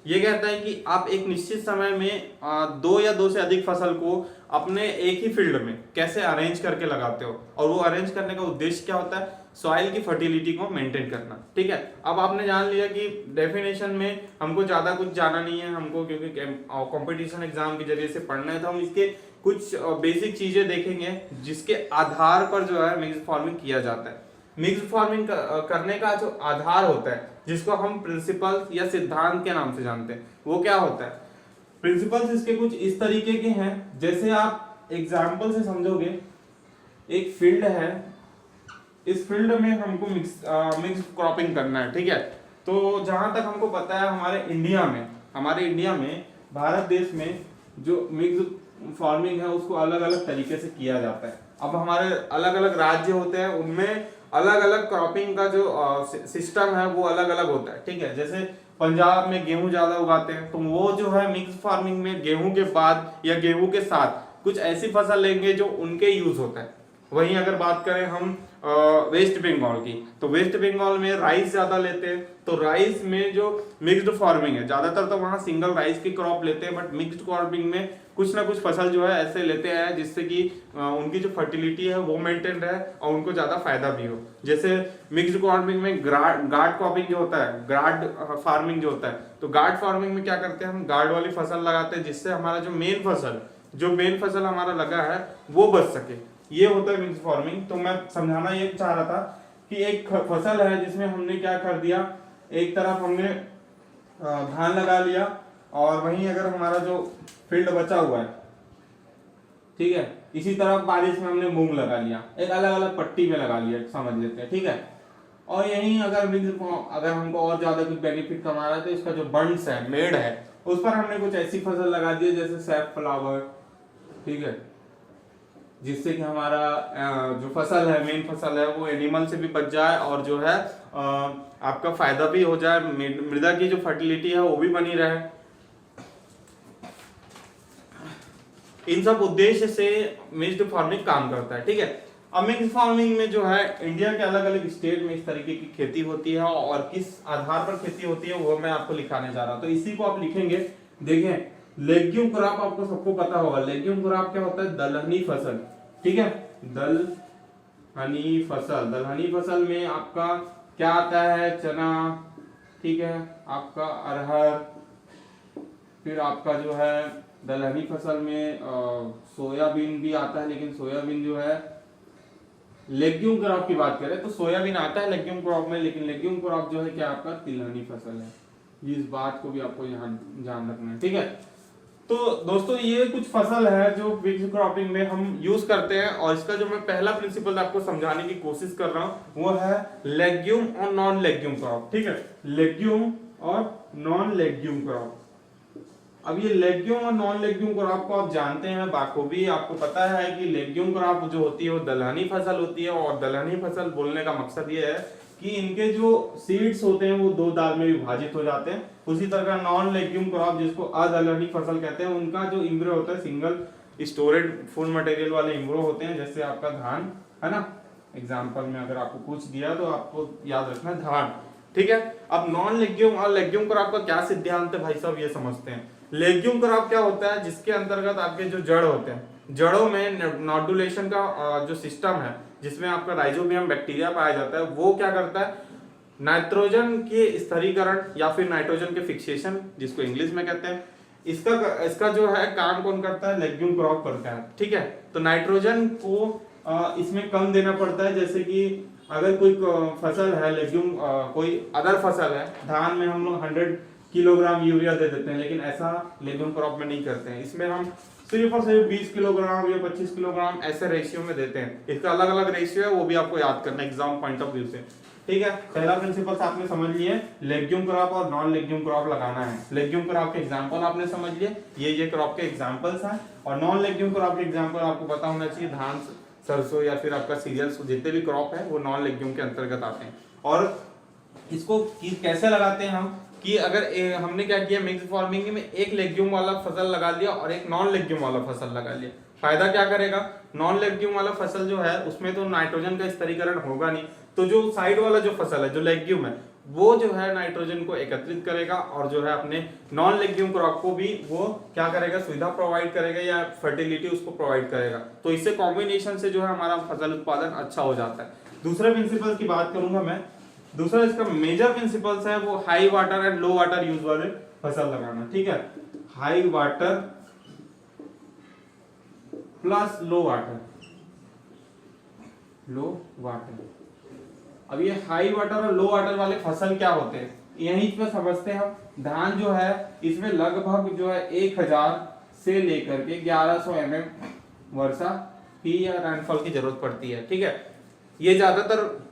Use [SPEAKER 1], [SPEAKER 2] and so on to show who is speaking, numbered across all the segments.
[SPEAKER 1] ये कहता है कि आप एक निश्चित समय में दो या दो से अधिक फसल को अपने एक ही फील्ड में कैसे अरेंज करके लगाते हो, और वो अरेंज करने का उद्देश्य क्या होता है, सॉइल की फर्टिलिटी को मेंटेन करना। ठीक है, अब आपने जान लिया कि डेफिनेशन में हमको ज्यादा कुछ जाना नहीं है हमको, क्योंकि कंपटीशन एग्जाम के जरिए से पढ़ना है, तो हम इसके कुछ बेसिक चीजें देखेंगे जिसके आधार पर जो है मिक्स फार्मिंग किया जाता है। मिक्स फार्मिंग करने का जो आधार होता है, जिसको हम प्रिंसिपल या सिद्धांत के नाम से जानते हैं, वो क्या होता है। प्रिंसिपल्स इसके कुछ इस तरीके के हैं, जैसे आप एग्जाम्पल से समझोगे, एक फील्ड है, इस फील्ड में हमको मिक्स क्रॉपिंग करना है। ठीक है, तो जहां तक हमको पता है हमारे इंडिया में भारत देश में जो मिक्स फार्मिंग है उसको अलग अलग तरीके से किया जाता है। अब हमारे अलग अलग राज्य होते हैं, उनमें अलग अलग क्रॉपिंग का जो सिस्टम है वो अलग अलग होता है। ठीक है, जैसे पंजाब में गेहूं ज्यादा उगाते हैं, तो वो जो है मिक्स फार्मिंग में गेहूं के बाद या गेहूं के साथ कुछ ऐसी फसल लेंगे जो उनके यूज होता है। वहीं अगर बात करें हम वेस्ट बंगाल की, तो वेस्ट बंगाल में राइस ज्यादा लेते हैं, तो राइस में जो मिक्स्ड फार्मिंग है, ज्यादातर तो वहां सिंगल राइस की क्रॉप लेते हैं, बट मिक्स्ड फार्मिंग में कुछ ना कुछ फसल जो है ऐसे लेते हैं जिससे कि उनकी जो फर्टिलिटी है वो मेंटेन रहे और उनको ज्यादा फायदा भी हो। जैसे मिक्स्ड फार्मिंग में गार्ड क्रॉपिंग जो होता है, गार्ड फार्मिंग जो होता है, तो गार्ड फार्मिंग में क्या करते हैं, हम गार्ड वाली फसल लगाते हैं जिससे हमारा जो मेन फसल हमारा लगा है वो बच सके। ये होता है मिक्स फार्मिंग। तो मैं समझाना ये चाह रहा था कि एक फसल है जिसमें हमने क्या कर दिया, एक तरफ हमने धान लगा लिया और वहीं अगर हमारा जो फील्ड बचा हुआ है, ठीक है, इसी तरफ बारिश में हमने मूंग लगा लिया, एक अलग अलग पट्टी में लगा लिया, समझ लेते हैं। ठीक है, और यहीं अगर हमको और ज्यादा कुछ बेनिफिट कमा रहा है तो इसका जो बंड्स है, मेड़ है, उस पर हमने कुछ ऐसी फसल लगा दी जैसे सैफफ्लावर। ठीक है, जिससे कि हमारा जो फसल है, मेन फसल है, वो एनिमल से भी बच जाए और जो है आपका फायदा भी हो जाए, मृदा की जो फर्टिलिटी है वो भी बनी रहे। इन सब उद्देश्य से मिक्स्ड फार्मिंग काम करता है। ठीक है, अब मिक्स्ड फार्मिंग में जो है इंडिया के अलग अलग स्टेट में इस तरीके की खेती होती है और किस आधार पर खेती होती है वो मैं आपको लिखाने जा रहा हूं। तो इसी को आप लिखेंगे। देखें, लेग्यूम क्रॉप आपको सबको पता होगा। लेग्यूम क्रॉप क्या होता है, दलहनी फसल। ठीक है, दलहनी फसल में आपका क्या आता है, चना, ठीक है, आपका अरहर, फिर आपका जो है दलहनी फसल में सोयाबीन भी आता है, लेकिन सोयाबीन जो है लेग्यूम क्रॉप की बात करें तो सोयाबीन आता है लेग्यूम क्रॉप में, लेकिन लेग्यूम क्रॉप जो है क्या आपका तिलहनी फसल है। इस बात को भी आपको यहाँ ध्यान रखना है। ठीक है, तो दोस्तों ये कुछ फसल है जो मिक्स क्रॉपिंग में हम यूज करते हैं, और इसका जो मैं पहला प्रिंसिपल आपको समझाने की कोशिश कर रहा हूं वो है लेग्यूम और नॉन लेग्यूम क्रॉप। ठीक है, लेग्यूम और नॉन लेग्यूम क्रॉप। अब ये लेग्यूम और नॉन लेग्यूम क्रॉप को आप जानते हैं बाखूबी, आपको पता है कि लेग्यूम क्रॉप जो होती है वो दलहनी फसल होती है, और दलहनी फसल बोलने का मकसद ये है कि इनके जो सीड्स होते हैं वो दो दाल में विभाजित हो जाते हैं। उसी तरह नॉन लेग्यूम क्रॉप जिसको अदलहनी फसल कहते हैं, उनका जो इम्ब्रो होता है सिंगल स्टोरेज फूड मटेरियल वाले इम्ब्रो होते हैं, जैसे आपका धान है ना। एग्जाम्पल में अगर आपको पूछ दिया तो आपको याद रखना धान। ठीक है, अब नॉन लेग्यूम और लेग्यूम क्रॉप का क्या सिद्धांत है भाई साहब, ये समझते हैं। लेग्यूम क्रॉप क्या होता है, जिसके अंतर्गत आपके जो जड़ होते हैं, जड़ों में नोडुलेशन का जो सिस्टम है, जिसमें आपका राइजोबियम बैक्टीरिया पाया जाता है, वो क्या करता है, नाइट्रोजन के स्थिरीकरण या फिर नाइट्रोजन के फिक्सेशन, जिसको इंग्लिश में कहते हैं, इसका जो है काम कौन करता है, लेग्यूम क्रॉप करता है। ठीक है, तो नाइट्रोजन को इसमें कम देना पड़ता है। जैसे कि अगर कोई फसल है लेग्यूम, कोई अदर फसल है, धान में हम लोग 100 किलोग्राम यूरिया दे देते हैं, लेकिन ऐसा लेग्यूम क्रॉप में नहीं करते हैं। इसमें हम सिर्फ और सिर्फ 20 किलोग्राम या 25 किलोग्राम ऐसे रेशियो में देते हैं। इसका अलग अलग रेशियो है, वो भी आपको याद करना एग्जाम पॉइंट ऑफ व्यू से। ठीक है, पहला प्रिंसिपल आपने समझ लिए, लेग्यूम क्रॉप और नॉन लेग्यूम क्रॉप लगाना है। लेग्यूम क्रॉप के एग्जांपल आपने समझ लिए, ये क्रॉप के एग्जांपल्स हैं, और नॉन लेग्यूम क्रॉप के एग्जांपल आपको पता होना चाहिए, धान, सरसों या फिर आपका सीरियल्स, जितने भी क्रॉप है वो नॉन लेग्यूम के अंतर्गत आते हैं। और इसको कैसे लगाते हैं हम, कि अगर हमने क्या किया, मिक्स फार्मिंग में एक लेग्यूम वाला फसल लगा लिया और एक नॉन लेग्यूम वाला फसल लगा लिया, फायदा क्या करेगा, नॉन लेग्यूम वाला फसल जो है उसमें तो नाइट्रोजन का स्थिरीकरण होगा नहीं, तो जो साइड वाला जो फसल है जो लेग्यूम है वो जो है नाइट्रोजन को एकत्रित करेगा और जो है अपने नॉन लेग्यूम क्रॉप को भी वो क्या करेगा, सुविधा प्रोवाइड करेगा या फर्टिलिटी उसको प्रोवाइड करेगा। तो इससे कॉम्बिनेशन से जो है हमारा फसल उत्पादन अच्छा हो जाता है। दूसरे प्रिंसिपल की बात करूंगा मैं, दूसरा इसका मेजर प्रिंसिपल्स है वो high water and low water use वाले फसल लगाना, ठीक है, high water plus low water, लो वाटर। अब ये हाई वाटर और लो वाटर वाले फसल क्या होते हैं यहीं पे समझते हैं हम। धान जो है इसमें लगभग जो है 1000 से लेकर के 1100 mm वर्षा ही या रेनफॉल की जरूरत पड़ती है, ठीक है। ये ज्यादातर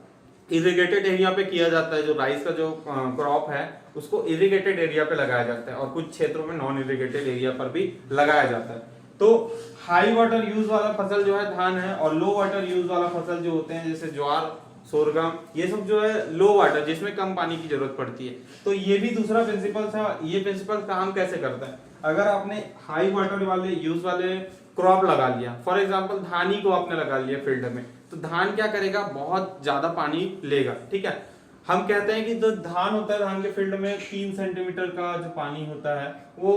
[SPEAKER 1] इरिगेटेड एरिया पे किया जाता है, जो राइस का जो क्रॉप है उसको इरिगेटेड एरिया पे लगाया जाता है और कुछ क्षेत्रों में नॉन इरिगेटेड एरिया पर भी लगाया जाता है। तो हाई वाटर यूज वाला फसल जो है धान है, और लो वाटर यूज वाला फसल जो होते हैं जैसे ज्वार, सोरगम, ये सब जो है लो वाटर जिसमें कम पानी की जरूरत पड़ती है। तो ये भी दूसरा प्रिंसिपल था। ये प्रिंसिपल काम कैसे करता है, अगर आपने हाई वाटर वाले यूज वाले क्रॉप लगा लिया, फॉर एग्जांपल धान ही को आपने लगा लिया फील्ड में, तो धान क्या करेगा, बहुत ज्यादा पानी लेगा, ठीक है। हम कहते हैं कि जो धान होता है, धान के फील्ड में 3 सेंटीमीटर का जो पानी होता है वो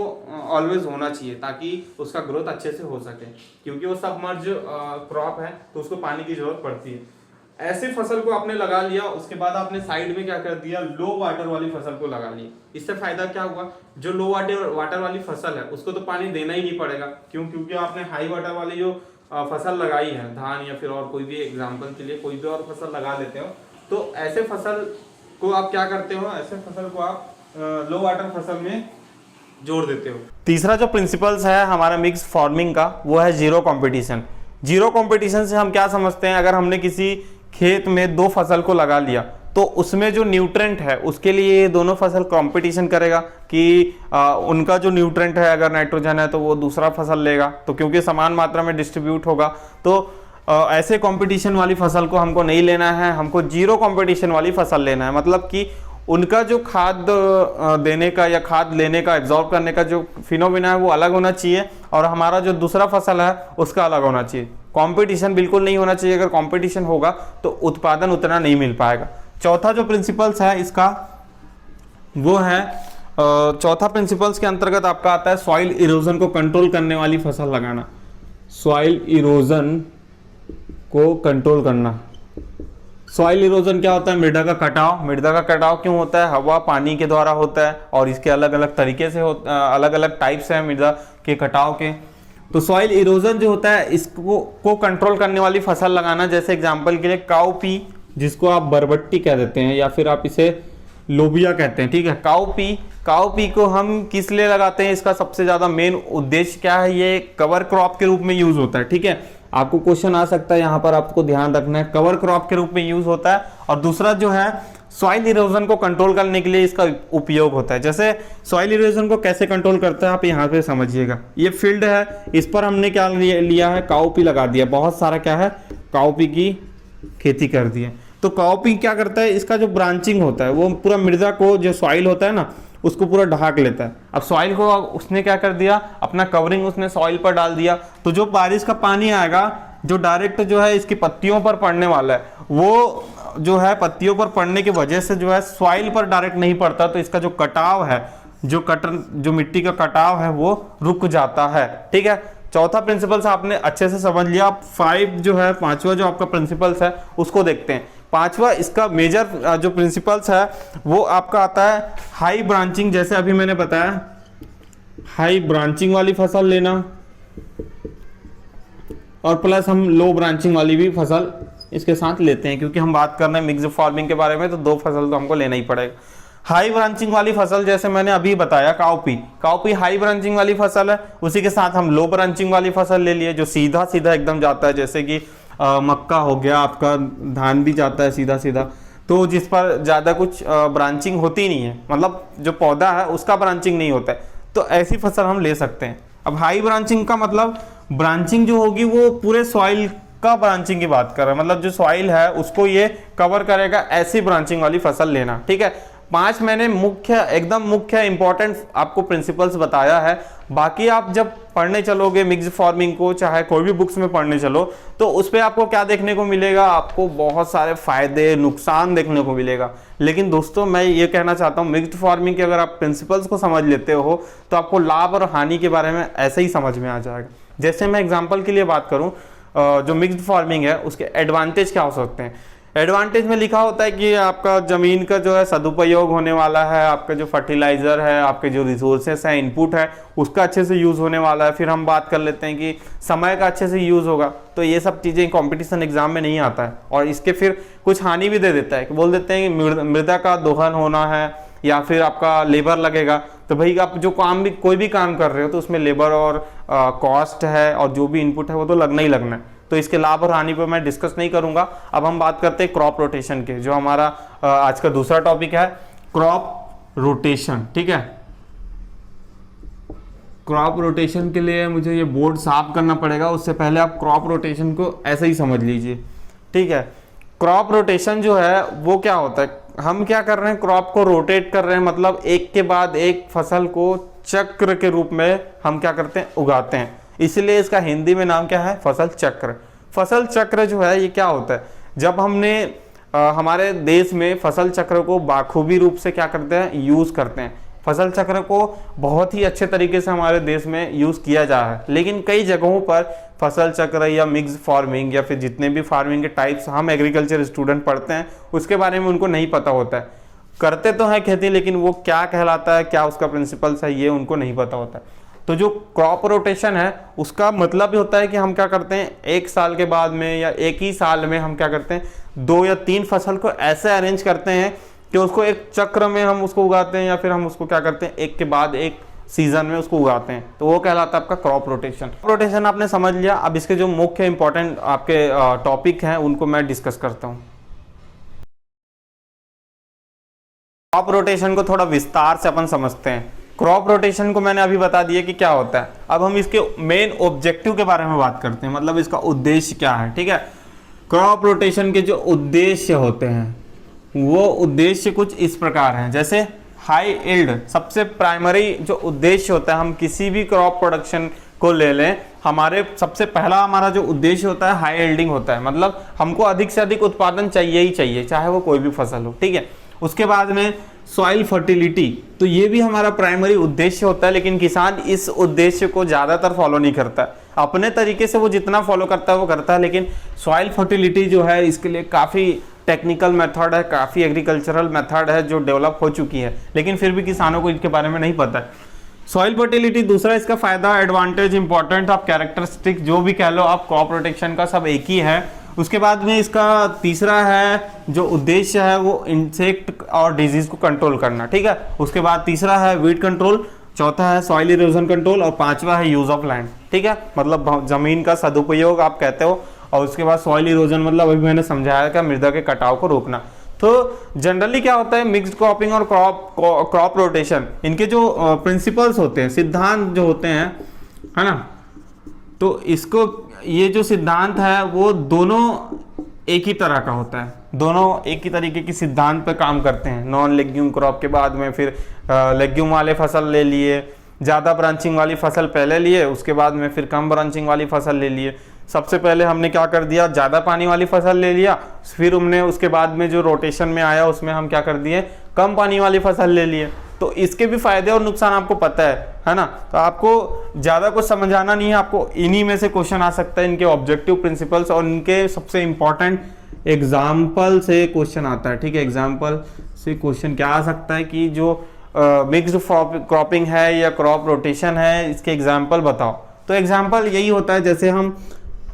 [SPEAKER 1] ऑलवेज होना चाहिए ताकि उसका ग्रोथ अच्छे से हो सके, क्योंकि वो सबमर्ज क्रॉप है तो उसको पानी की जरूरत पड़ती है। ऐसे फसल को आपने लगा लिया, उसके बाद आपने साइड में क्या कर दिया, लो वाटर वाली फसल को लगा लिया। इससे फायदा क्या हुआ, जो लो वाटर वाली फसल है उसको तो पानी देना ही नहीं पड़ेगा, क्योंकि आपने हाई वाटर वाली जो फसल लगाई है, धान या फिर और कोई भी एग्जाम्पल के लिए कोई भी और फसल लगा लेते हो, तो ऐसे फसल को आप क्या करते हो, ऐसे फसल को आप लो वाटर फसल में जोड़ देते हो। तीसरा जो प्रिंसिपल्स है हमारा मिक्स फार्मिंग का वो है जीरो कंपटीशन। जीरो कंपटीशन से हम क्या समझते हैं, अगर हमने किसी खेत में 2 फसल को लगा लिया तो उसमें जो न्यूट्रेंट है उसके लिए ये दोनों फसल कंपटीशन करेगा कि उनका जो न्यूट्रेंट है अगर नाइट्रोजन है तो वो दूसरा फसल लेगा, तो क्योंकि समान मात्रा में डिस्ट्रीब्यूट होगा। तो ऐसे कंपटीशन वाली फसल को हमको नहीं लेना है, हमको जीरो कंपटीशन वाली फसल लेना है। मतलब कि उनका जो खाद देने का या खाद लेने का, एब्जॉर्ब करने का जो फिनोमिना है वो अलग होना चाहिए और हमारा जो दूसरा फसल है उसका अलग होना चाहिए। कंपटीशन बिल्कुल नहीं होना चाहिए, अगर कंपटीशन होगा तो उत्पादन उतना नहीं मिल पाएगा। चौथा जो प्रिंसिपल्स है इसका वो है चौथा प्रिंसिपल्स के अंतर्गत आपका आता है सॉइल इरोजन को कंट्रोल करने वाली फसल लगाना। सॉइल इरोजन को कंट्रोल करना। सॉइल इरोजन क्या होता है, मृदा का कटाव। मृदा का कटाव क्यों होता है, हवा पानी के द्वारा होता है और इसके अलग अलग तरीके से अलग अलग टाइप्स हैं मृदा के कटाव के। तो सॉइल इरोजन जो होता है इसको कंट्रोल करने वाली फसल लगाना, जैसे एग्जांपल के लिए काउपी, जिसको आप बरबट्टी कह देते हैं या फिर आप इसे लोबिया कहते हैं, ठीक है। काउपी को हम किस लिए लगाते हैं, इसका सबसे ज्यादा मेन उद्देश्य क्या है, ये कवर क्रॉप के रूप में यूज होता है, ठीक है। आपको क्वेश्चन आ सकता है, यहाँ पर आपको ध्यान रखना है, कवर क्रॉप के रूप में यूज होता है। और दूसरा जो है सॉइल इरोजन को कंट्रोल करने के लिए इसका उपयोग होता है। जैसे सॉइल इरोजन को कैसे कंट्रोल करता है आप यहाँ पे समझिएगा। ये फील्ड है, इस पर हमने क्या लिया है, काउपी लगा दिया, बहुत सारा क्या है, काउपी की खेती कर दी है। तो काउपी क्या करता है, इसका जो ब्रांचिंग होता है वो पूरा मृदा को, जो सॉइल होता है ना, उसको पूरा ढाक लेता है। अब सॉइल को उसने क्या कर दिया, अपना कवरिंग उसने सॉइल पर डाल दिया, तो जो बारिश का पानी आएगा जो डायरेक्ट जो है इसकी पत्तियों पर पड़ने वाला है, वो जो है पत्तियों पर पड़ने की वजह से जो है सॉइल पर डायरेक्ट नहीं पड़ता, तो इसका जो कटाव है, जो मिट्टी का कटाव है वो रुक जाता है, ठीक है। चौथा प्रिंसिपल्स आपने अच्छे से समझ लिया। 5 जो है, पांचवा जो आपका प्रिंसिपल्स है उसको देखते हैं। पांचवा इसका मेजर जो प्रिंसिपल्स है वो आपका आता है हाई ब्रांचिंग। जैसे अभी मैंने बताया, हाई ब्रांचिंग वाली फसल लेना और प्लस हम लो ब्रांचिंग वाली भी फसल इसके साथ लेते हैं, क्योंकि हम बात कर रहे हैं मिक्स फार्मिंग के बारे में, तो 2 फसल तो हमको लेना ही पड़ेगा। हाई ब्रांचिंग वाली फसल जैसे मैंने अभी बताया, काउपी हाई ब्रांचिंग वाली फसल है, उसी के साथ हम लो ब्रांचिंग वाली फसल ले लिए जो सीधा सीधा एकदम जाता है, जैसे कि मक्का हो गया आपका, धान भी जाता है सीधा सीधा, तो जिस पर ज्यादा कुछ ब्रांचिंग होती नहीं है, मतलब जो पौधा है उसका ब्रांचिंग नहीं होता है, तो ऐसी फसल हम ले सकते हैं। अब हाई ब्रांचिंग का मतलब ब्रांचिंग जो होगी वो पूरे सॉइल का ब्रांचिंग की बात कर रहे हैं, मतलब जो सॉइल है उसको ये कवर करेगा, ऐसी ब्रांचिंग वाली फसल लेना, ठीक है। 5 मैंने एकदम मुख्य इंपॉर्टेंट आपको प्रिंसिपल्स बताया है। बाकी आप जब पढ़ने चलोगे मिक्स्ड फार्मिंग को, चाहे कोई भी बुक्स में पढ़ने चलो, तो उस पर आपको क्या देखने को मिलेगा, आपको बहुत सारे फायदे नुकसान देखने को मिलेगा। लेकिन दोस्तों मैं ये कहना चाहता हूँ, मिक्स्ड फार्मिंग के अगर आप प्रिंसिपल्स को समझ लेते हो तो आपको लाभ और हानि के बारे में ऐसे ही समझ में आ जाएगा। जैसे मैं एग्जाम्पल के लिए बात करूँ, जो मिक्स्ड फार्मिंग है उसके एडवांटेज क्या हो सकते हैं। एडवांटेज में लिखा होता है कि आपका ज़मीन का जो है सदुपयोग होने वाला है, आपका जो फर्टिलाइज़र है, आपके जो रिसोर्सेस है, इनपुट है, उसका अच्छे से यूज़ होने वाला है। फिर हम बात कर लेते हैं कि समय का अच्छे से यूज़ होगा। तो ये सब चीज़ें कंपटीशन एग्जाम में नहीं आता है। और इसके फिर कुछ हानि भी दे देता है कि बोल देते हैं कि मृदा का दोहन होना है या फिर आपका लेबर लगेगा। तो भाई आप जो काम भी कोई भी काम कर रहे हो तो उसमें लेबर और कॉस्ट है और जो भी इनपुट है वो तो लगना ही लगना है। तो इसके लाभ और हानि पर मैं डिस्कस नहीं करूंगा। अब हम बात करते हैं क्रॉप रोटेशन के, जो हमारा आज का दूसरा टॉपिक है, क्रॉप रोटेशन। ठीक है, क्रॉप रोटेशन के लिए मुझे ये बोर्ड साफ करना पड़ेगा, उससे पहले आप क्रॉप रोटेशन को ऐसे ही समझ लीजिए। ठीक है, क्रॉप रोटेशन जो है वो क्या होता है, हम क्या कर रहे हैं, क्रॉप को रोटेट कर रहे हैं, मतलब एक के बाद एक फसल को चक्र के रूप में हम क्या करते हैं, उगाते हैं। इसलिए इसका हिंदी में नाम क्या है, फसल चक्र। फसल चक्र जो है ये क्या होता है, जब हमने हमारे देश में फसल चक्र को बाखूबी रूप से क्या करते हैं, यूज करते हैं। फसल चक्र को बहुत ही अच्छे तरीके से हमारे देश में यूज किया जा रहा है। लेकिन कई जगहों पर फसल चक्र या मिक्स फार्मिंग या फिर जितने भी फार्मिंग के टाइप्स हम एग्रीकल्चर स्टूडेंट पढ़ते हैं उसके बारे में उनको नहीं पता होता है। करते तो हैं खेती, लेकिन वो क्या कहलाता है, क्या उसका प्रिंसिपल्स है, ये उनको नहीं पता होता है। तो जो क्रॉप रोटेशन है उसका मतलब भी होता है कि हम क्या करते हैं, एक साल के बाद में या एक ही साल में हम क्या करते हैं, 2 या 3 फसल को ऐसे अरेंज करते हैं कि उसको एक चक्र में हम उसको उगाते हैं, या फिर हम उसको क्या करते हैं, एक के बाद एक सीजन में उसको उगाते हैं। तो वो कहलाता है आपका क्रॉप रोटेशन। क्रॉप रोटेशन आपने समझ लिया। अब इसके जो मुख्य इंपॉर्टेंट आपके टॉपिक हैं उनको मैं डिस्कस करता हूँ। क्रॉप रोटेशन को थोड़ा विस्तार से अपन समझते हैं। क्रॉप रोटेशन को मैंने अभी बता दिया कि क्या होता है। अब हम इसके मेन ऑब्जेक्टिव के बारे में बात करते हैं, मतलब इसका उद्देश्य क्या है। ठीक है, क्रॉप रोटेशन के जो उद्देश्य होते हैं वो उद्देश्य कुछ इस प्रकार हैं। जैसे हाई यील्ड, सबसे प्राइमरी जो उद्देश्य होता है, हम किसी भी क्रॉप प्रोडक्शन को ले लें, हमारे सबसे पहला हमारा जो उद्देश्य होता है हाई यील्डिंग होता है, मतलब हमको अधिक से अधिक उत्पादन चाहिए ही चाहिए, चाहे वो कोई भी फसल हो। ठीक है, उसके बाद में सॉइल फर्टिलिटी, तो ये भी हमारा प्राइमरी उद्देश्य होता है। लेकिन किसान इस उद्देश्य को ज़्यादातर फॉलो नहीं करता है, अपने तरीके से वो जितना फॉलो करता है वो करता है। लेकिन सॉइल फर्टिलिटी जो है इसके लिए काफ़ी टेक्निकल मेथड है, काफ़ी एग्रीकल्चरल मेथड है जो डेवलप हो चुकी है, लेकिन फिर भी किसानों को इसके बारे में नहीं पता है। सॉइल फर्टिलिटी दूसरा इसका फायदा, एडवांटेज, इंपॉर्टेंट, आप कैरेक्टरिस्टिक जो भी कह लो आप, क्रॉप प्रोटेक्शन का सब एक ही है। उसके बाद में इसका तीसरा है जो उद्देश्य है वो इंसेक्ट और डिजीज को कंट्रोल करना। ठीक है, उसके बाद तीसरा है वीड कंट्रोल, चौथा है सॉइल इरोजन कंट्रोल और पांचवा है यूज ऑफ लैंड। ठीक है, मतलब जमीन का सदुपयोग आप कहते हो। और उसके बाद सॉइल इरोजन मतलब अभी मैंने समझाया कि मृदा के कटाव को रोकना। तो जनरली क्या होता है, मिक्स्ड क्रॉपिंग और क्रॉप रोटेशन, इनके जो प्रिंसिपल्स होते हैं, सिद्धांत जो होते हैं, है ना, तो इसको ये जो सिद्धांत है वो दोनों एक ही तरह का होता है, दोनों एक ही तरीके की सिद्धांत पे काम करते हैं। नॉन लेग्यूम क्रॉप के बाद में फिर लेग्यूम वाले फसल ले लिए, ज़्यादा ब्रांचिंग वाली फसल पहले लिए, उसके बाद में फिर कम ब्रांचिंग वाली फसल ले लिए। सबसे पहले हमने क्या कर दिया, ज़्यादा पानी वाली फसल ले लिया, फिर हमने उसके बाद में जो रोटेशन में आया उसमें हम क्या कर दिए, कम पानी वाली फसल ले लिए। तो इसके भी फायदे और नुकसान आपको पता है ना। तो आपको ज़्यादा कुछ समझाना नहीं है, आपको इन्हीं में से क्वेश्चन आ सकता है, इनके ऑब्जेक्टिव प्रिंसिपल्स और इनके सबसे इंपॉर्टेंट एग्जाम्पल से क्वेश्चन आता है। ठीक है, एग्जाम्पल से क्वेश्चन क्या आ सकता है कि जो मिक्स्ड क्रॉपिंग है या क्रॉप रोटेशन है, इसके एग्जाम्पल बताओ। तो एग्जाम्पल यही होता है, जैसे हम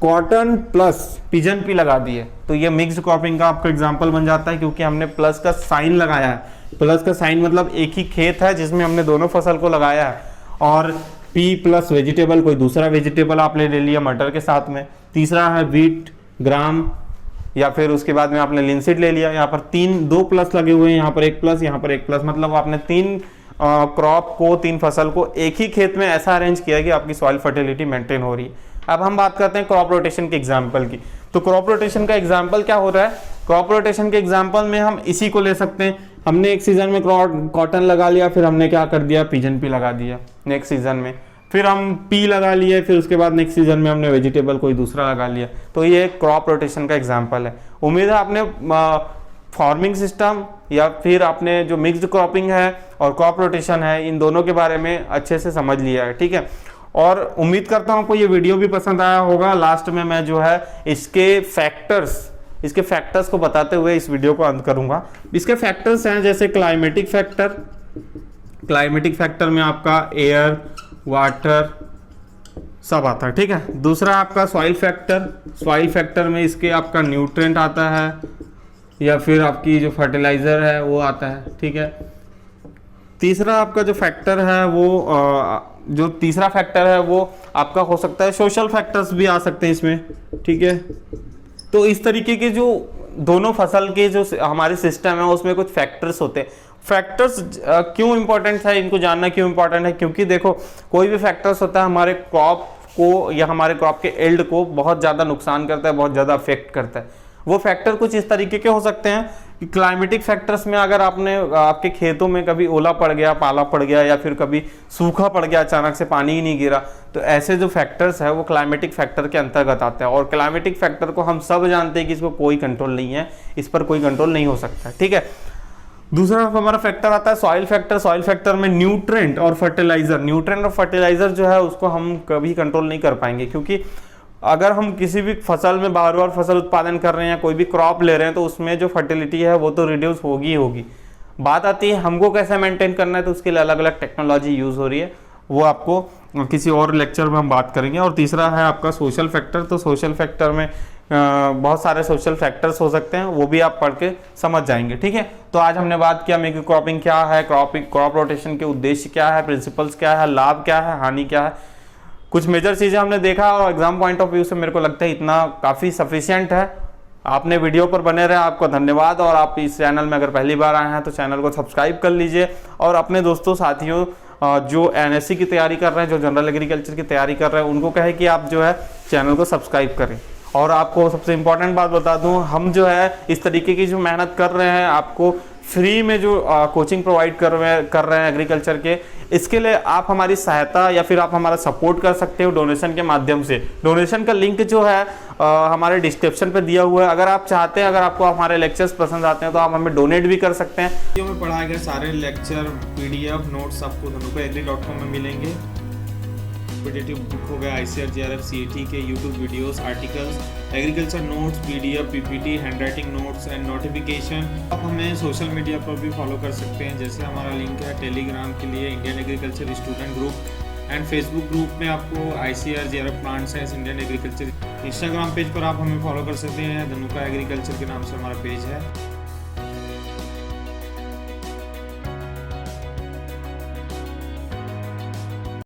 [SPEAKER 1] कॉटन प्लस पिजन पी लगा दिए तो ये मिक्स्ड क्रॉपिंग का आपका एग्जाम्पल बन जाता है, क्योंकि हमने प्लस का साइन लगाया है। प्लस का साइन मतलब एक ही खेत है जिसमें हमने दोनों फसल को लगाया है। और पी प्लस वेजिटेबल, कोई दूसरा वेजिटेबल आपने ले लिया मटर के साथ में। तीसरा है व्हीट, ग्राम, या फिर उसके बाद में आपने लिनसीड ले लिया। यहाँ पर 2 प्लस लगे हुए हैं, यहाँ पर 1 प्लस, यहाँ पर 1 प्लस, मतलब आपने 3 क्रॉप को, 3 फसल को एक ही खेत में ऐसा अरेंज किया कि आपकी सॉइल फर्टिलिटी मेंटेन हो रही है। अब हम बात करते हैं क्रॉप रोटेशन के एग्जाम्पल की। तो क्रॉप रोटेशन का एग्जाम्पल क्या हो रहा है, क्रॉप रोटेशन के एग्जाम्पल में हम इसी को ले सकते हैं। हमने एक सीज़न में कॉटन लगा लिया, फिर हमने क्या कर दिया, पिजन पी लगा दिया नेक्स्ट सीज़न में, फिर हम पी लगा लिए, फिर उसके बाद नेक्स्ट सीज़न में हमने वेजिटेबल कोई दूसरा लगा लिया। तो ये एक क्रॉप रोटेशन का एग्जाम्पल है। उम्मीद है आपने फार्मिंग सिस्टम या फिर आपने जो मिक्स्ड क्रॉपिंग है और क्रॉप रोटेशन है, इन दोनों के बारे में अच्छे से समझ लिया है, ठीक है। और उम्मीद करता हूँ आपको ये वीडियो भी पसंद आया होगा। लास्ट में मैं जो है इसके फैक्टर्स को बताते हुए इस वीडियो को अंत करूंगा। इसके फैक्टर्स हैं जैसे क्लाइमेटिक फैक्टर में आपका एयर, वाटर सब आता है, ठीक है। दूसरा आपका सॉइल फैक्टर में इसके आपका न्यूट्रिएंट आता है या फिर आपकी जो फर्टिलाइजर है वो आता है, ठीक है। तीसरा आपका जो फैक्टर है वो आपका हो सकता है, सोशल फैक्टर्स भी आ सकते हैं इसमें, ठीक है। तो इस तरीके के जो दोनों फसल के जो हमारे सिस्टम है उसमें कुछ फैक्टर्स होते हैं। फैक्टर्स क्यों इंपॉर्टेंट है, इनको जानना क्यों इंपॉर्टेंट है, क्योंकि देखो कोई भी फैक्टर्स होता है हमारे क्रॉप को या हमारे क्रॉप के एल्ड को बहुत ज़्यादा नुकसान करता है, बहुत ज़्यादा अफेक्ट करता है। वो फैक्टर कुछ इस तरीके के हो सकते हैं कि क्लाइमेटिक फैक्टर्स में अगर आपके खेतों में कभी ओला पड़ गया, पाला पड़ गया या फिर कभी सूखा पड़ गया, अचानक से पानी ही नहीं गिरा, तो ऐसे जो फैक्टर्स है वो क्लाइमेटिक फैक्टर के अंतर्गत आते हैं। और क्लाइमेटिक फैक्टर को हम सब जानते हैं कि इसको कोई कंट्रोल नहीं है, इस पर कोई कंट्रोल नहीं हो सकता, ठीक है। दूसरा हमारा फैक्टर आता है सॉइल फैक्टर में न्यूट्रिएंट और फर्टिलाइजर जो है उसको हम कभी कंट्रोल नहीं कर पाएंगे, क्योंकि अगर हम किसी भी फसल में बार बार फसल उत्पादन कर रहे हैं, कोई भी क्रॉप ले रहे हैं, तो उसमें जो फर्टिलिटी है वो तो रिड्यूस होगी ही होगी। बात आती है हमको कैसे मेंटेन करना है, तो उसके लिए अलग अलग टेक्नोलॉजी यूज़ हो रही है, वो आपको किसी और लेक्चर में हम बात करेंगे। और तीसरा है आपका सोशल फैक्टर। तो सोशल फैक्टर में बहुत सारे सोशल फैक्टर्स हो सकते हैं, वो भी आप पढ़ के समझ जाएंगे, ठीक है। तो आज हमने बात किया मिक्स क्रॉपिंग क्या है, क्रॉप रोटेशन के उद्देश्य क्या है, प्रिंसिपल्स क्या है, लाभ क्या है, हानि क्या है, कुछ मेजर चीज़ें हमने देखा। और एग्जाम पॉइंट ऑफ व्यू से मेरे को लगता है इतना काफ़ी सफिशिएंट है। आपने वीडियो पर बने रहे, आपको धन्यवाद। और आप इस चैनल में अगर पहली बार आए हैं तो चैनल को सब्सक्राइब कर लीजिए और अपने दोस्तों साथियों जो एनएससी की तैयारी कर रहे हैं, जो जनरल एग्रीकल्चर की तैयारी कर रहे हैं, उनको कहे कि आप जो है चैनल को सब्सक्राइब करें। और आपको सबसे इम्पोर्टेंट बात बता दूं, हम जो है इस तरीके की जो मेहनत कर रहे हैं, आपको फ्री में जो कोचिंग प्रोवाइड कर रहे हैं एग्रीकल्चर के, इसके लिए आप हमारी सहायता या फिर आप हमारा सपोर्ट कर सकते हो डोनेशन के माध्यम से। डोनेशन का लिंक जो है हमारे डिस्क्रिप्शन पे दिया हुआ है। अगर आप चाहते हैं, अगर आपको हमारे लेक्चर्स पसंद आते हैं, तो आप हमें डोनेट भी कर सकते हैं। वीडियो में पढ़ाए गए सारे लेक्चर PDF नोट्स आपको dhanukaagri.com में मिलेंगे। कॉम्पिटिटिव बुक हो गया, ICAR JRF CET के YouTube videos, articles, agriculture notes, PDF, PPT, handwriting notes and notification. आप हमें सोशल मीडिया पर भी फॉलो कर सकते हैं, जैसे हमारा लिंक है टेलीग्राम के लिए Indian agriculture student group, and Facebook group में आपको ICAR JRF plant science Indian agriculture. Instagram page पर आप हमें फॉलो कर सकते हैं, धनुका एग्रीकल्चर के नाम से हमारा पेज है।